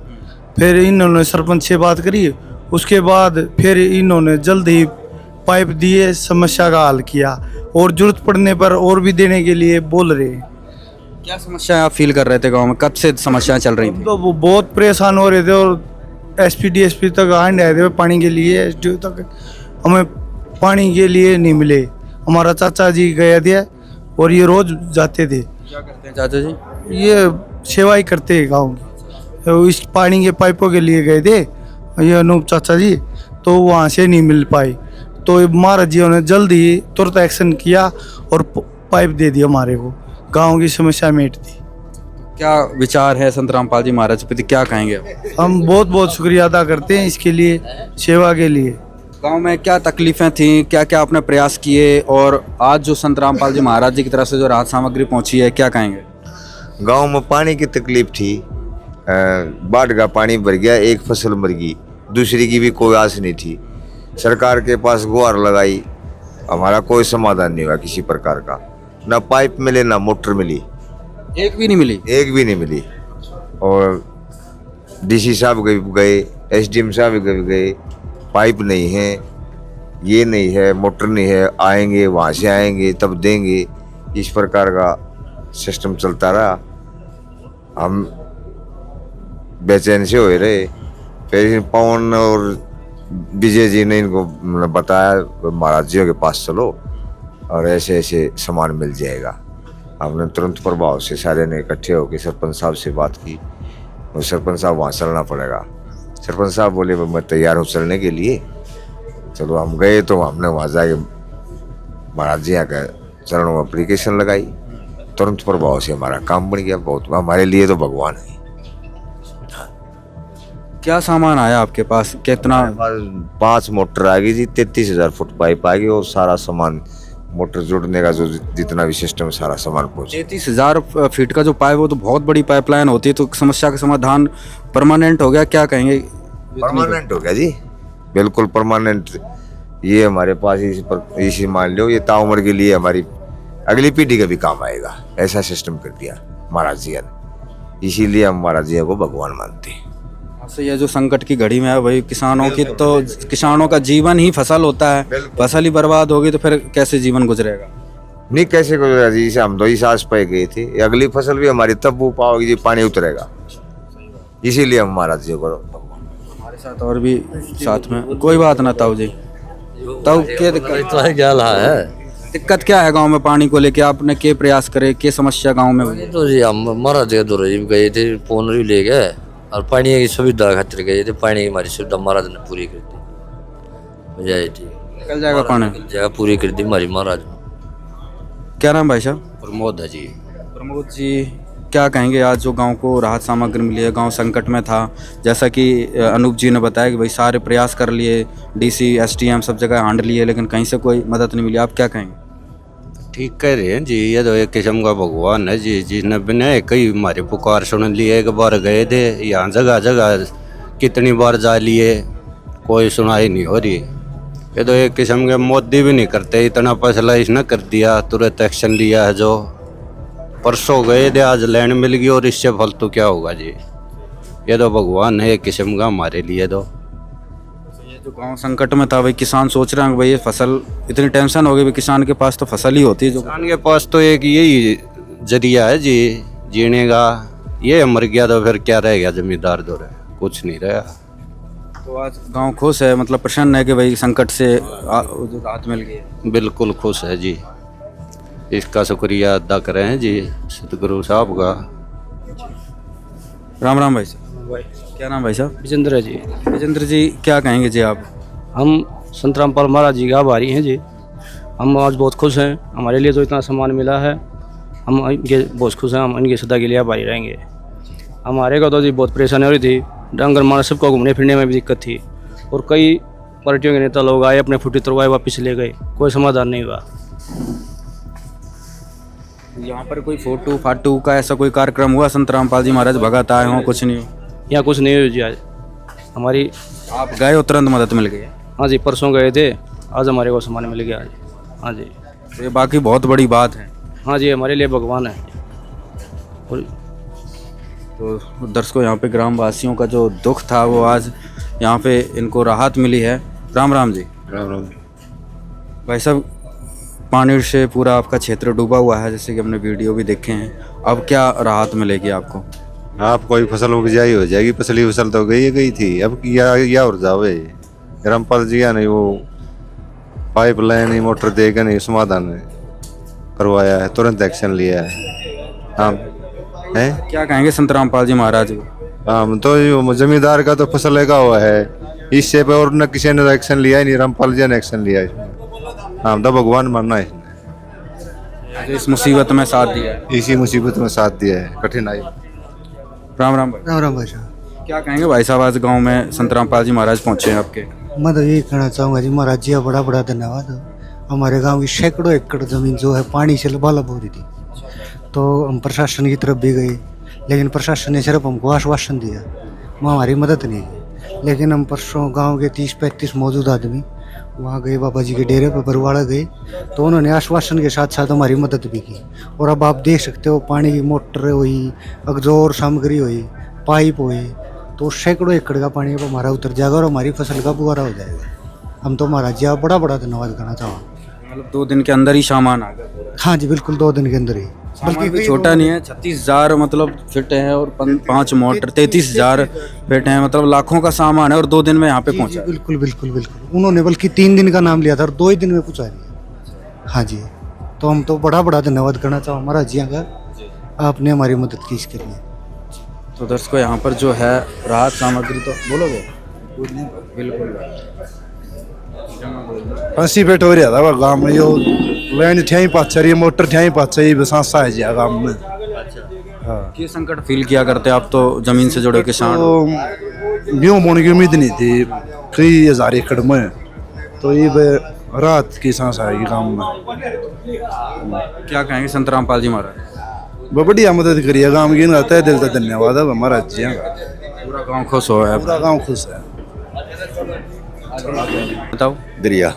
फिर इन्होंने सरपंच से बात करी, उसके बाद फिर इन्होंने जल्द ही पाइप दिए, समस्या का हल किया, और जरूरत पड़ने पर और भी देने के लिए बोल रहे हैं। क्या समस्या आप फील कर रहे थे गांव में, कब से समस्याएं चल रही थी? तो वो बहुत परेशान हो रहे थे, और एसपी डीएसपी तक आए रहे थे पानी के लिए, एसडीओ तक हमें पानी के लिए नहीं मिले। हमारा चाचा जी गए थे और ये रोज जाते थे। क्या करते हैं चाचा जी? ये सेवा ही करते हैं गाँव की, तो इस पानी के पाइपों के लिए गए थे ये अनूप चाचा जी, तो वहाँ से नहीं मिल पाई, तो महाराज जी ने जल्द ही तुरंत एक्शन किया और पाइप दे दिया हमारे को, गांव की समस्या मिट दी। क्या विचार है संत रामपाल जी महाराज प्रति, क्या कहेंगे आप? हम बहुत बहुत शुक्रिया अदा करते हैं इसके लिए, सेवा के लिए। गांव में क्या तकलीफें थी, क्या क्या आपने प्रयास किए, और आज जो संत रामपाल जी महाराज जी की तरफ से जो राहत सामग्री पहुंची है, क्या कहेंगे? गांव में पानी की तकलीफ थी, बाढ़ का पानी भर गया, एक फसल मर गई, दूसरी की भी कोई आस नहीं थी। सरकार के पास गुहार लगाई, हमारा कोई समाधान नहीं हुआ किसी प्रकार का, ना पाइप मिले ना मोटर मिली, एक भी नहीं मिली। एक भी नहीं मिली। और डीसी साहब गए, एसडीएम साहब गए, पाइप नहीं है, ये नहीं है, मोटर नहीं है, आएंगे वहाँ से आएंगे तब देंगे, इस प्रकार का सिस्टम चलता रहा। हम बेचैन से हो रहे। फिर पवन और विजय जी ने इनको बताया महाराज जी के पास चलो और ऐसे ऐसे सामान मिल जाएगा। हमने तुरंत प्रभाव से सारे ने इकट्ठे होकर सरपंच साहब से बात की, और सरपंच साहब वहाँ चलना पड़ेगा। सरपंच साहब बोले मैं तैयार हूँ चलने के लिए। चलो हम गए, तो हमने वहाँ जाके महाराज जी के चरणों में एप्लीकेशन लगाई, तुरंत प्रभाव से हमारा काम बन गया। बहुत हमारे लिए तो भगवान है। क्या सामान आया आपके पास, कितना? 5 मोटर आ गई जी, 33,000 फुट पाइप आ गई, और सारा सामान मोटर जोड़ने का जो जितना भी सिस्टम सारा सामान पहुँचे। 33,000 फीट का जो पाइप, वो तो बहुत बड़ी पाइपलाइन होती है, तो समस्या का समाधान परमानेंट हो गया, क्या कहेंगे? परमानेंट हो गया जी, बिल्कुल परमानेंट। ये हमारे पास इसी मान लो, ये ताउम्र के लिए हमारी अगली पीढ़ी का भी काम आएगा, ऐसा सिस्टम कर दिया महाराज जी ने। इसीलिए हम महाराज जी को भगवान मानते हैं। तो ये जो संकट की घड़ी में है भाई, किसानों की तो किसानों का जीवन ही फसल होता है, फसल ही बर्बाद होगी तो फिर कैसे जीवन गुजरेगा? नहीं कैसे गुजरेगा जी, हम तो इस आस पे गए थे, अगली फसल भी हमारी तब वो पाओगी जी पानी उतरेगा। इसीलिए हम महाराज जी को हमारे साथ और भी साथ में कोई बात ना ताऊ जी। ताऊ क्या दिक्कत क्या है गांव में पानी को लेके, आपने क्या प्रयास करे, क्या समस्या गांव में हुई? तो जी हम महाराज जी दौरे गए थे, फोन भी ले गए, और पानी की सुविधा खातिर गए थे। पानी की हमारी सुविधा महाराज ने पूरी कर दी, जय जी। निकल जाएगा पानी, जगह पूरी कर दी हमारी महाराज। क्या नाम भाई साहब? प्रमोद है जी। प्रमोद जी, क्या कहेंगे आज जो गांव को राहत सामग्री मिली है, गांव संकट में था, जैसा कि अनूप जी ने बताया कि भाई सारे प्रयास कर लिए, डीसी एसडीएम सब जगह हांड लिए, लेकिन कहीं से कोई मदद नहीं मिली, आप क्या कहेंगे? ठीक कह रहे हैं जी, ये तो एक किस्म का भगवान है जी, जिसने बिना कई हमारी पुकार सुन ली। एक बार गए थे यहाँ, जगह जगह कितनी बार जा लिए, कोई सुनाई नहीं हो रही। ये तो एक किस्म के मोदी भी नहीं करते, इतना फैसला इसने कर दिया, तुरंत एक्शन लिया है। जो परसों गए थे, आज लैंड मिल गई, और इससे फालतू क्या होगा जी। ये तो भगवान है एक किस्म का हमारे लिए। तो ये जो गांव संकट में था भाई, किसान सोच रहे हैं भाई ये फसल, इतनी टेंशन हो गई भाई, किसान के पास तो फसल ही होती है, जो किसान के पास तो एक यही जरिया है जी जीने का। ये मर गया तो फिर क्या रह गया, जमींदार दो रहे, कुछ नहीं रहा। तो आज गांव खुश है, मतलब प्रसन्न है कि भाई संकट से राहत मिल गई? बिल्कुल खुश है जी, इसका शुक्रिया अदा करें हैं जी सतगुरु साहब का। राम राम भाई साहब। क्या नाम भाई साहब? विजेंद्र जी। विजेंद्र जी, क्या कहेंगे जी आप? हम संत रामपाल महाराज जी का आभारी हैं जी। हम आज बहुत खुश हैं, हमारे लिए तो इतना सम्मान मिला है। हम इनके बहुत खुश हैं, हम इनकी सदा के लिए आभारी रहेंगे। हमारे को तो जी बहुत परेशानी हो रही थी, डंगर मार सबको घूमने फिरने में भी दिक्कत थी, और कई पार्टियों के नेता लोग आए, अपने फुटी तुरवाए, वापस ले गए, कोई समाधान नहीं हुआ। यहाँ पर कोई फोटो फाटू का ऐसा कोई कार्यक्रम हुआ? संत रामपाल जी महाराज भगत आए हों, कुछ नहीं हो? यहाँ कुछ नहीं हुई जी। आज हमारी आप गए हो, तुरंत मदद मिल गई? हाँ जी, परसों गए थे, आज हमारे को सामान मिल गया आज। हाँ जी, तो ये बाकी बहुत बड़ी बात है। हाँ जी, हमारे लिए भगवान है। और तो दर्शकों, यहाँ पे ग्रामवासियों का जो दुख था वो आज यहाँ पे इनको राहत मिली है। राम राम जी। राम राम। भाई साहब, पानी से पूरा आपका क्षेत्र डूबा हुआ है, जैसे कि हमने वीडियो भी देखे हैं, अब क्या राहत मिलेगी आपको? आप कोई फसल उपजाई हो जाएगी, पिछली फसल तो गई थी, अब या और जावे। रामपाल जी ने वो पाइप लाइन मोटर देकर नहीं समाधान करवाया है, तुरंत एक्शन लिया है। हाँ है, क्या कहेंगे संत रामपाल जी महाराज को? हम तो जमींदार का तो फसल लगा हुआ है, इससे पे और न किसी ने एक्शन लिया ही नहीं, रामपाल जी ने एक्शन लिया है। हम तो भगवान मानना है, इस मुसीबत में साथ दिया है, इसी मुसीबत में साथ दिया है, कठिनाई। राम राम भाई। राम राम भाई साहब। क्या कहेंगे भाई साहब, आज गांव में संत रामपाल जी महाराज पहुंचे हैं आपके? मैं तो यही कहना चाहूँगा जी, महाराज जी का बड़ा बड़ा धन्यवाद। हमारे गांव की सैकड़ों एकड़ ज़मीन जो है पानी से लबालब हो रही थी, तो हम प्रशासन की तरफ भी गए, लेकिन प्रशासन ने सिर्फ हमको आश्वासन दिया, वहाँ हमारी मदद नहीं की। लेकिन हम परसों गांव के 30-35 मौजूद आदमी वहाँ गए, बाबा जी के डेरे पर बरवाड़ा गए, तो उन्होंने आश्वासन के साथ साथ हमारी मदद भी की। और अब आप देख सकते हो, पानी की मोटर हुई, अगजोर सामग्री हुई, पाइप हुई, तो सैकड़ों एकड़ का पानी अब हमारा उतर जाएगा और हमारी फसल का बुआरा हो जाएगा। हम तो महाराज जी आप बड़ा बड़ा धन्यवाद करना चाहूँगा। मतलब 2 दिन के अंदर ही सामान आ गया? हाँ जी बिल्कुल, 2 दिन के अंदर ही। बल्कि छोटा नहीं है, 36,000 मतलब फिट है, और 5 मोटर 33,000 फिट है, मतलब लाखों का सामान है, और 2 दिन में यहाँ पे पहुँचा। बिल्कुल बिल्कुल बिल्कुल, उन्होंने बल्कि 3 दिन का नाम लिया था और 2 ही दिन में पहुँचा दिया। हाँ जी, तो हम तो बड़ा बड़ा धन्यवाद करना चाहूँ महाराज जी का, आपने हमारी मदद की इसके लिए। तो दर्शकों, यहाँ पर जो है राहत सामग्री, तो बोलोगे? बिल्कुल। 80 फीट हो रहा था गाँव में, यो लैंड ठ्याई पाचा रही, मोटर ठ्याई पाचा, ये सांसा है जी गाँव में। हाँ, ये संकट फील किया करते आप तो जमीन से जुड़े किसान? तो गेहूँ बोने की उम्मीद नहीं थी, कई हजार एकड़ में, तो ये रात की सांस आएगी गाँव में। क्या कहेंगे संत रामपाल जी महाराज? वो बढ़िया मदद करिए गाँव की, तहे दिल से धन्यवाद है महाराज जी का। पूरा गाँव खुश हो है? पूरा गाँव खुश है। बताओ। दरिया।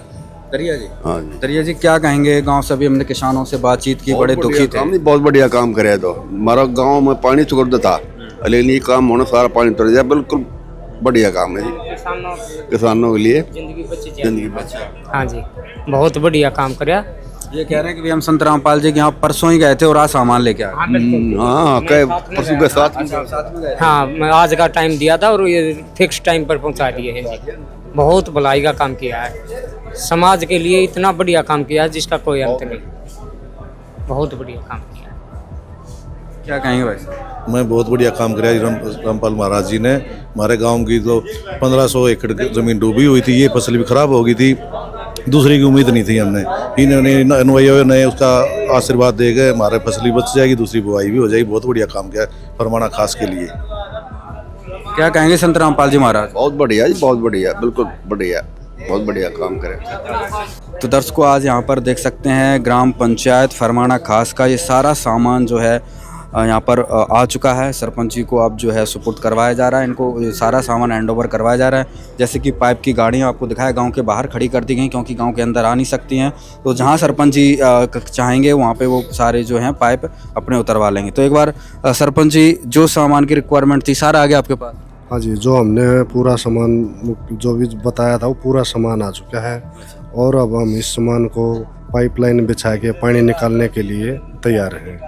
दरिया जी। हाँ जी। दरिया जी, क्या कहेंगे? गांव से भी हमने किसानों से बातचीत की, बड़े दुखी थे। बहुत बढ़िया काम करे, तो हमारा गांव में पानी चुकड़ था, लेकिन ये काम होना सारा पानी उतर जाए, बिल्कुल बढ़िया काम है जी, किसानों के लिए जिंदगी बची। हाँ जी, बहुत बढ़िया काम कराया। ये कह रहे हैं कि हम संत रामपाल जी के यहाँ परसों ही गए थे और आज सामान लेके आए। हाँ, परसों के साथ। हाँ, मैं आज का टाइम दिया था और ये फिक्स टाइम पर पहुँचा दिए हैं जी। बहुत भलाई का काम किया है, समाज के लिए इतना बढ़िया काम किया है जिसका कोई अंत नहीं। बहुत बढ़िया काम किया है। क्या कहेंगे भाई? मैं बहुत बढ़िया काम कराया रामपाल महाराज जी ने। हमारे गांव की तो 1500 एकड़ ज़मीन डूबी हुई थी, ये फसल भी खराब हो गई थी, दूसरी की उम्मीद नहीं थी हमने। इन्होंने अनवयों ने उसका आशीर्वाद दे गए, हमारे फसल भी बच जाएगी, दूसरी बुआई भी हो जाएगी। बहुत बढ़िया काम किया फरमाना खास के लिए। क्या कहेंगे संत रामपाल जी महाराज? बहुत बढ़िया जी, बहुत बढ़िया, बिल्कुल बढ़िया, बहुत बढ़िया काम करे। तो दर्शकों, आज यहाँ पर देख सकते हैं ग्राम पंचायत फरमाना खास का ये सारा सामान जो है यहाँ पर आ चुका है। सरपंच जी को अब जो है सुपुर्द करवाया जा रहा है, इनको ये सारा सामान हैंडओवर करवाया जा रहा है। जैसे कि पाइप की गाड़ियाँ आपको दिखाया, गांव के बाहर खड़ी कर दी गई क्योंकि गांव के अंदर आ नहीं सकती हैं। तो जहां सरपंच जी चाहेंगे वहां पे वो सारे जो हैं पाइप अपने उतरवा लेंगे। तो एक बार सरपंच जी, जो सामान की रिक्वायरमेंट थी सारा आ गया आपके पास? हाँ जी, जो हमने पूरा सामान जो भी बताया था वो पूरा सामान आ चुका है, और अब हम इस सामान को पाइपलाइन बिछा के पानी निकालने के लिए तैयार हैं।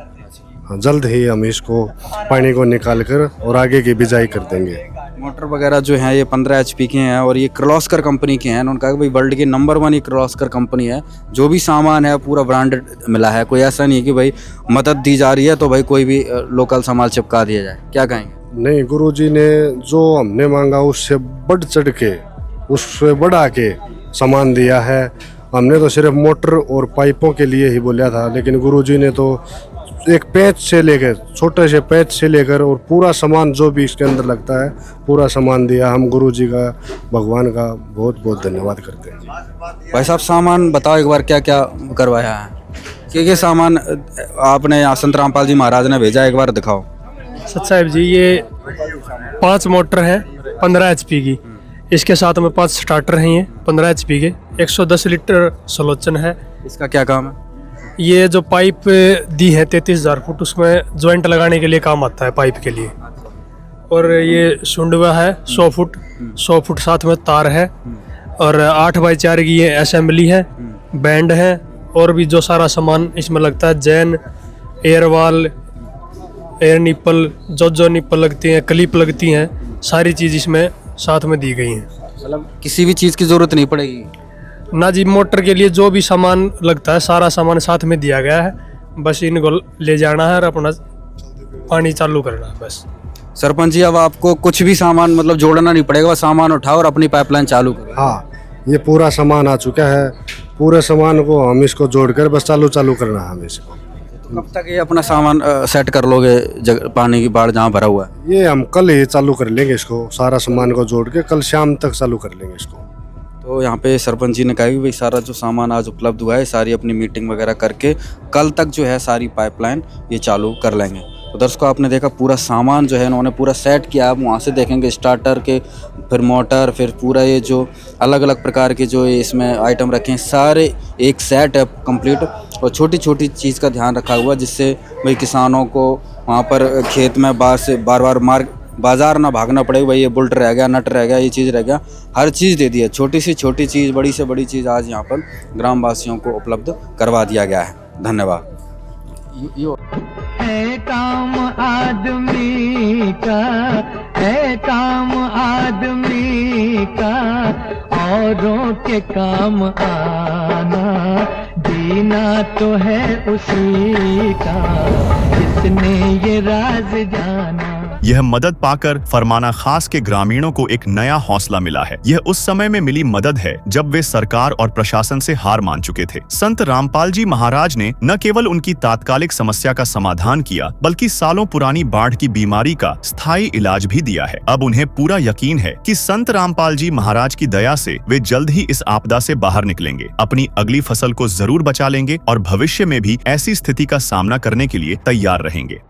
हाँ, जल्द ही हम इसको पानी को निकाल कर और आगे की बिजाई कर देंगे। मोटर वगैरह जो है ये 15 HP के हैं और ये किर्लोस्कर कंपनी के हैं। उन्होंने कहा कि भाई वर्ल्ड की नंबर 1 ये किर्लोस्कर कंपनी है। जो भी सामान है पूरा ब्रांडेड मिला है, कोई ऐसा नहीं है कि भाई मदद दी जा रही है तो भाई कोई भी लोकल सामान चिपका दिया जाए। क्या कहेंगे? नहीं, गुरुजी ने जो हमने मांगा उससे बढ़ चढ़ के, उससे बढ़ा के सामान दिया है। हमने तो सिर्फ मोटर और पाइपों के लिए ही बोला था, लेकिन गुरुजी ने तो एक पैच से लेकर, छोटे से पैच से लेकर और पूरा सामान जो भी इसके अंदर लगता है पूरा सामान दिया। हम गुरु जी का, भगवान का बहुत बहुत धन्यवाद करते हैं। भाई साहब सामान बताओ एक बार, क्या क्या करवाया है, क्या सामान आपने यहाँ संत रामपाल जी महाराज ने भेजा, एक बार दिखाओ। सच साहब जी, ये 5 मोटर है 15 HP की, इसके साथ में 5 स्टार्टर हैं, ये 15 HP के, 110 लीटर सलोचन है। इसका क्या काम है? ये जो पाइप दी है 33,000 फुट, उसमें जॉइंट लगाने के लिए काम आता है पाइप के लिए। और ये सुंडवा है 100 फुट, 100 फुट साथ में तार है। और 8x4 की ये असेंबली है, बैंड है, और भी जो सारा सामान इसमें लगता है, जैन, एयर वाल, एयर निप्पल, जो निप्पल लगती हैं, क्लिप लगती हैं, सारी चीज़ इसमें साथ में दी गई हैं। मतलब किसी भी चीज़ की ज़रूरत नहीं पड़ेगी ना जी, मोटर के लिए जो भी सामान लगता है सारा सामान साथ में दिया गया है, बस इनको ले जाना है और अपना पानी चालू करना है बस। सरपंच जी, अब आपको कुछ भी सामान मतलब जोड़ना नहीं पड़ेगा, बस सामान उठाओ और अपनी पाइपलाइन चालू करो। हाँ, ये पूरा सामान आ चुका है, पूरे सामान को हम इसको जोड़कर बस चालू करना है हमें इसको। तो कब तक ये अपना सामान सेट कर लोगे, पानी की बाढ़ जहाँ भरा हुआ है? ये हम कल ही चालू कर लेंगे इसको, सारा सामान को जोड़ के कल शाम तक चालू कर लेंगे इसको। तो यहाँ पे सरपंच जी ने कहा कि भाई सारा जो सामान आज उपलब्ध हुआ है, सारी अपनी मीटिंग वगैरह करके कल तक जो है सारी पाइपलाइन ये चालू कर लेंगे। तो दर्शकों, आपने देखा पूरा सामान जो है इन्होंने पूरा सेट किया। आप वहाँ से देखेंगे स्टार्टर के, फिर मोटर, फिर पूरा ये जो अलग अलग प्रकार के जो इसमें आइटम रखे हैं, सारे एक सेट है कंप्लीट। और छोटी छोटी चीज़ का ध्यान रखा हुआ, जिससे भाई किसानों को वहाँ पर खेत में बार बाजार ना भागना पड़े, भाई ये बोल्ट रह गया, नट रह गया, ये चीज़ रह गया, हर चीज़ दे दी है। छोटी से छोटी चीज़, बड़ी से बड़ी चीज़ आज यहाँ पर ग्रामवासियों को उपलब्ध करवा दिया गया है। धन्यवाद। है काम आदमी का, है काम आदमी का, औरों के काम आना, जीना तो है उसी का, जिसने ये राज जाना। यह मदद पाकर फरमाना खास के ग्रामीणों को एक नया हौसला मिला है। यह उस समय में मिली मदद है जब वे सरकार और प्रशासन से हार मान चुके थे। संत रामपाल जी महाराज ने न केवल उनकी तात्कालिक समस्या का समाधान किया, बल्कि सालों पुरानी बाढ़ की बीमारी का स्थायी इलाज भी दिया है। अब उन्हें पूरा यकीन है कि संत रामपाल जी महाराज की दया से वे जल्द ही इस आपदा से बाहर निकलेंगे, अपनी अगली फसल को जरूर बचा लेंगे और भविष्य में भी ऐसी स्थिति का सामना करने के लिए तैयार रहेंगे।